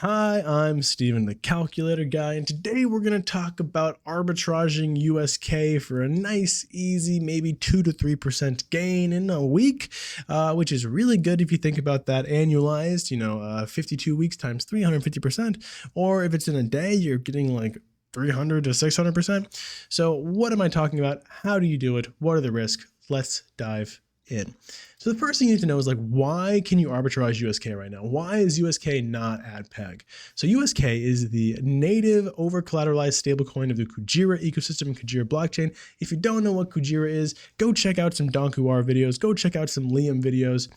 Hi, I'm Steven, the calculator guy, and today we're going to talk about arbitraging USK for a nice, easy, maybe 2 to 3% gain in a week, which is really good if you think about that annualized, 52 weeks times 350%, or if it's in a day, you're getting like 300 to 600%. So what am I talking about? How do you do it? What are the risks? Let's dive in. So the first thing you need to know is why can you arbitrage USK right now? Why is USK not at peg? So USK is the native over-collateralized stablecoin of the Kujira ecosystem and Kujira blockchain. If you don't know what Kujira is, go check out some Donkuar videos, go check out some Liam videos.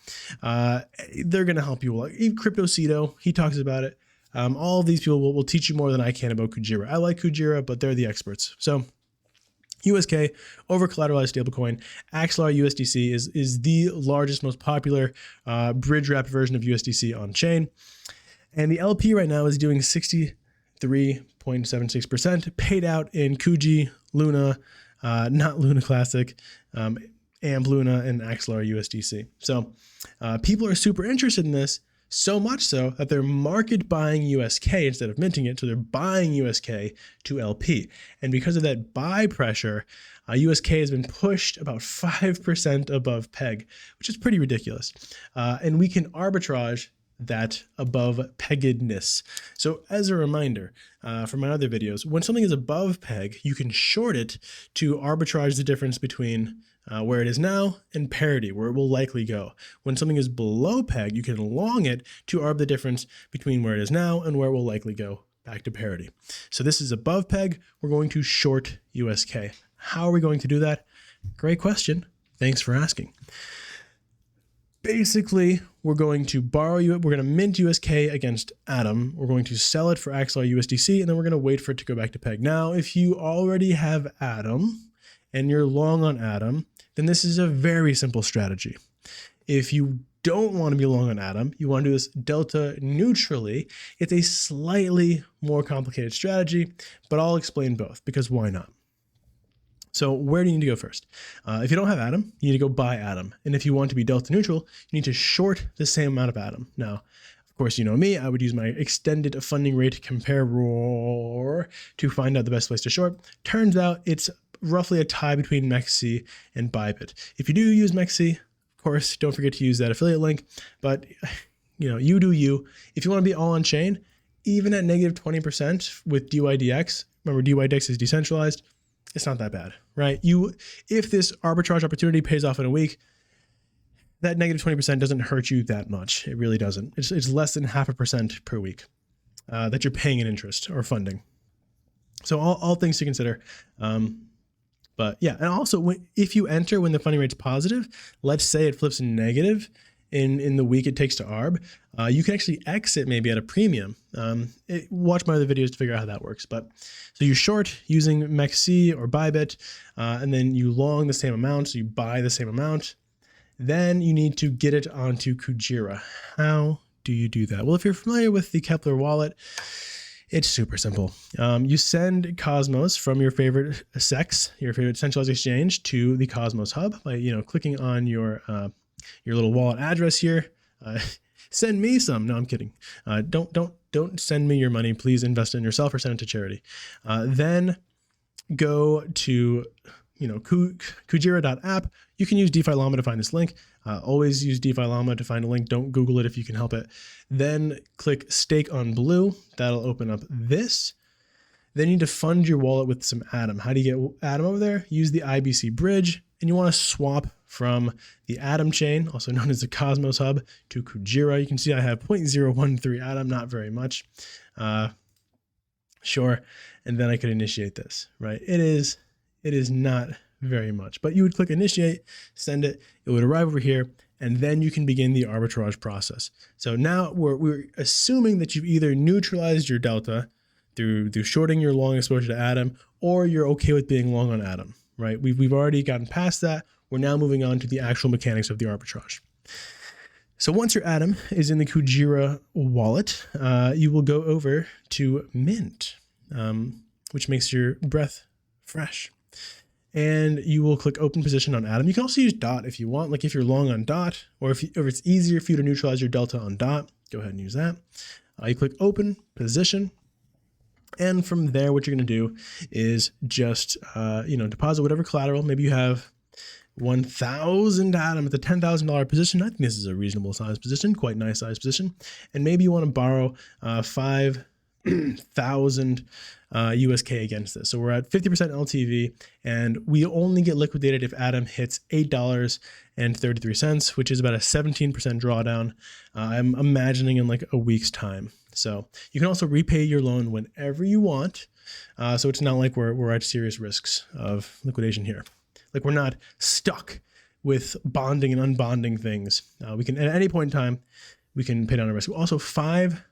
They're going to help you. Even CryptoCito, he talks about it. All of these people will teach you more than I can about Kujira. I like Kujira, but they're the experts. So USK, over-collateralized stablecoin. Axelar USDC is the largest, most popular bridge-wrapped version of USDC on chain. And the LP right now is doing 63.76% paid out in Kuji, Luna, not Luna Classic, AMP Luna, and Axelar USDC. So people are super interested in this, so much so that they're market buying USK instead of minting it. So they're buying USK to LP. And because of that buy pressure, USK has been pushed about 5% above peg, which is pretty ridiculous. And we can arbitrage that above peggedness. So as a reminder from my other videos, when something is above peg, you can short it to arbitrage the difference between where it is now and parity, where it will likely go. When something is below peg, you can long it to arb the difference between where it is now and where it will likely go back to parity. So this is above peg. We're going to short USK. How are we going to do that? Great question. Thanks for asking. Basically, we're going to we're going to mint USK against Atom. We're going to sell it for Axelar USDC, and then we're going to wait for it to go back to peg. Now, if you already have Atom and you're long on Atom, then this is a very simple strategy. If you don't want to be long on Atom, you want to do this delta neutrally, it's a slightly more complicated strategy, but I'll explain both because why not? So where do you need to go first? If you don't have Atom, you need to go buy Atom. And if you want to be delta neutral, you need to short the same amount of Atom. Now, of course, you know me, I would use my extended funding rate compare to find out the best place to short. Turns out it's roughly a tie between MEXC and Bybit. If you do use MEXC, of course, don't forget to use that affiliate link, but you do you. If you want to be all on chain, even at negative 20% with DYDX, remember DYDX is decentralized, it's not that bad, right? If this arbitrage opportunity pays off in a week, that negative 20% doesn't hurt you that much. It really doesn't. It's less than 0.5% per week that you're paying in interest or funding. So all things to consider. But yeah, and also if you enter when the funding rate's positive, let's say it flips negative in the week it takes to arb, you can actually exit maybe at a premium. Watch my other videos to figure out how that works. But so you short using MEXC or Bybit, and then you long the same amount, so you buy the same amount. Then you need to get it onto Kujira. How do you do that? Well, if you're familiar with the Kepler wallet, it's super simple. You send Cosmos from your favorite SEX, your favorite centralized exchange, to the Cosmos hub by clicking on your little wallet address here. Send me some. No, I'm kidding. Don't send me your money. Please invest in yourself or send it to charity. Then go to Kujira.app. You can use DeFi Llama to find this link. Always use DeFi Llama to find a link. Don't Google it if you can help it. Then click stake on blue. That'll open up this. Then you need to fund your wallet with some Atom. How do you get Atom over there? Use the IBC bridge, and you want to swap from the Atom chain, also known as the Cosmos hub, to Kujira. You can see I have 0.013 Atom, not very much. Sure. And then I could initiate this, right? It is not very much, but you would click initiate, send it, it would arrive over here, and then you can begin the arbitrage process. So now we're assuming that you've either neutralized your delta through shorting your long exposure to Atom, or you're okay with being long on Atom, right? We've already gotten past that. We're now moving on to the actual mechanics of the arbitrage. So once your Atom is in the Kujira wallet, you will go over to Mint, which makes your breath fresh. And you will click open position on Atom. You can also use DOT if you want, like if you're long on DOT, or if it's easier for you to neutralize your delta on DOT, go ahead and use that. You click open position. And from there, what you're going to do is just, deposit whatever collateral. Maybe you have 1,000 ATOM at the $10,000 position. I think this is a reasonable size position, quite nice size position. And maybe you want to borrow 5,000 USK against this. So we're at 50% LTV, and we only get liquidated if ATOM hits $8.33, which is about a 17% drawdown. I'm imagining in like a week's time. So you can also repay your loan whenever you want. So it's not like we're at serious risks of liquidation here. Like we're not stuck with bonding and unbonding things. We can, at any point in time, we can pay down our risk. Also, 5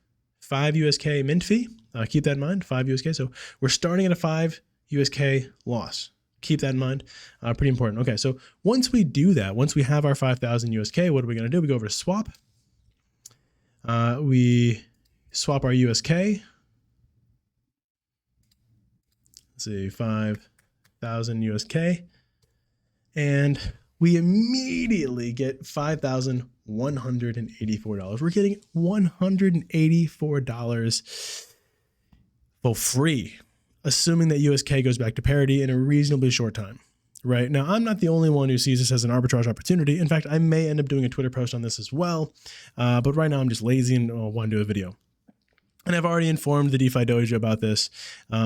USK mint fee. Keep that in mind, 5 USK. So we're starting at a 5 USK loss. Keep that in mind. Pretty important. Okay, so once we do that, once we have our 5,000 USK, what are we going to do? We go over to swap. We swap our USK. Let's see, 5,000 USK. And we immediately get $5,184. We're getting $184 for free, assuming that USK goes back to parity in a reasonably short time. Right now, I'm not the only one who sees this as an arbitrage opportunity. In fact, I may end up doing a Twitter post on this as well. But right now, I'm just lazy and want to do a video. And I've already informed the DeFi Dojo about this.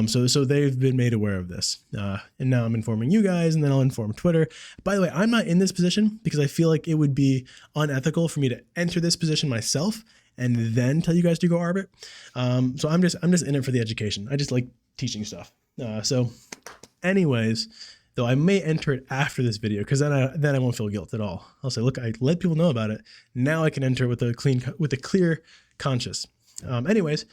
So they've been made aware of this. And now I'm informing you guys, and then I'll inform Twitter. By the way, I'm not in this position because I feel like it would be unethical for me to enter this position myself and then tell you guys to go arbit. So I'm just in it for the education. I just like teaching stuff. So anyways, though I may enter it after this video because then I won't feel guilt at all. I'll say, look, I let people know about it. Now I can enter it with a clear conscience. Anyways,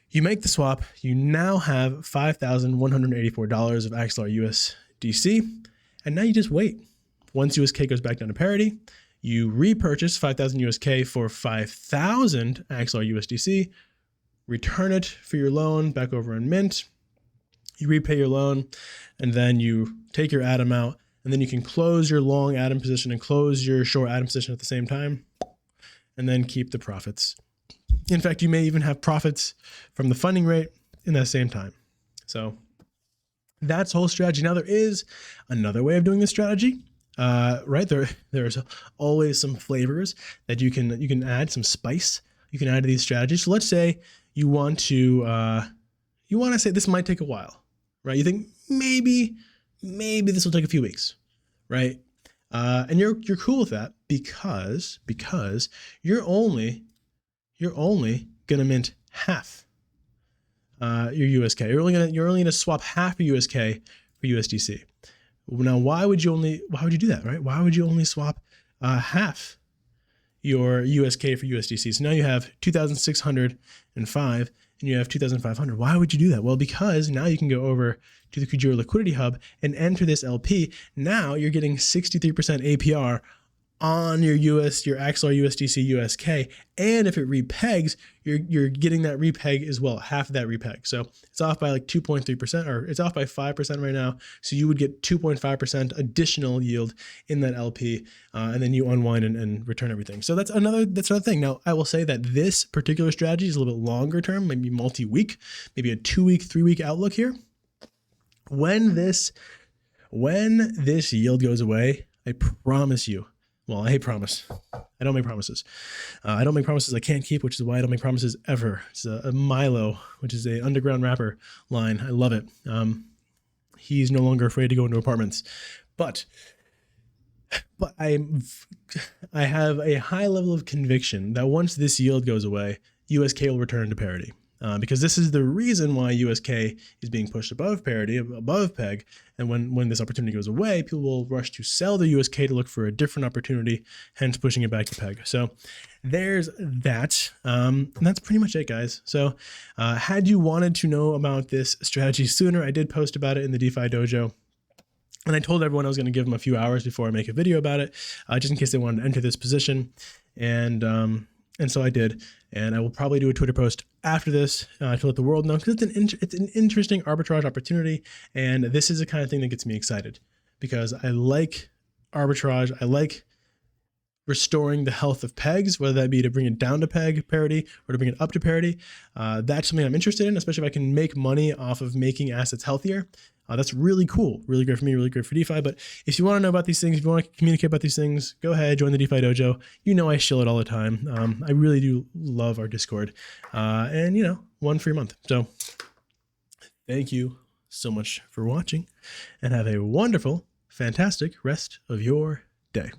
you make the swap. You now have $5,184 of Axelar USDC, and now you just wait. Once USK goes back down to parity, you repurchase 5,000 USK for 5,000 Axelar USDC, return it for your loan back over in Mint. You repay your loan, and then you take your ATOM out, and then you can close your long ATOM position and close your short ATOM position at the same time, and then keep the profits. In fact, you may even have profits from the funding rate in that same time. So that's the whole strategy. Now there is another way of doing this strategy, right? There's always some flavors that you can add, some spice you can add to these strategies. So let's say you want to say this might take a while, right? You think maybe this will take a few weeks, right? And you're cool with that because you're only gonna mint half your USK. You're only gonna swap half your USK for USDC. Now, why would you do that, right? Why would you only swap half your USK for USDC? So now you have 2,605 and you have 2,500. Why would you do that? Well, because now you can go over to the Kujira Liquidity Hub and enter this LP. Now you're getting 63% APR on your Axelar USDC USK, and if it repegs, you're getting that repeg as well, half of that repeg. So it's off by like 2.3%, or it's off by 5% right now. So you would get 2.5% additional yield in that LP, and then you unwind and return everything. So that's another thing. Now I will say that this particular strategy is a little bit longer term, maybe multi-week, maybe a 2-week, 3-week outlook here. When this yield goes away, I promise you. Well, I promise. I don't make promises. I don't make promises I can't keep, which is why I don't make promises ever. It's a Milo, which is an underground rapper line. I love it. He's no longer afraid to go into apartments. But I have a high level of conviction that once this yield goes away, USK will return to parity. Because this is the reason why USK is being pushed above parity, above peg. And when this opportunity goes away, people will rush to sell the USK to look for a different opportunity, hence pushing it back to peg. So there's that. And that's pretty much it, guys. So had you wanted to know about this strategy sooner, I did post about it in the DeFi Dojo. And I told everyone I was going to give them a few hours before I make a video about it, just in case they wanted to enter this position. And so I did, and I will probably do a Twitter post after this to let the world know, because it's an interesting arbitrage opportunity, and this is the kind of thing that gets me excited because I like arbitrage. I like restoring the health of pegs, whether that be to bring it down to peg parity or to bring it up to parity. That's something I'm interested in, especially if I can make money off of making assets healthier. That's really cool, really great for me, really great for DeFi. But if you want to know about these things, if you want to communicate about these things, go ahead, join the DeFi Dojo. You know I shill it all the time. I really do love our Discord. And, you know, 1 free month. So thank you so much for watching and have a wonderful, fantastic rest of your day.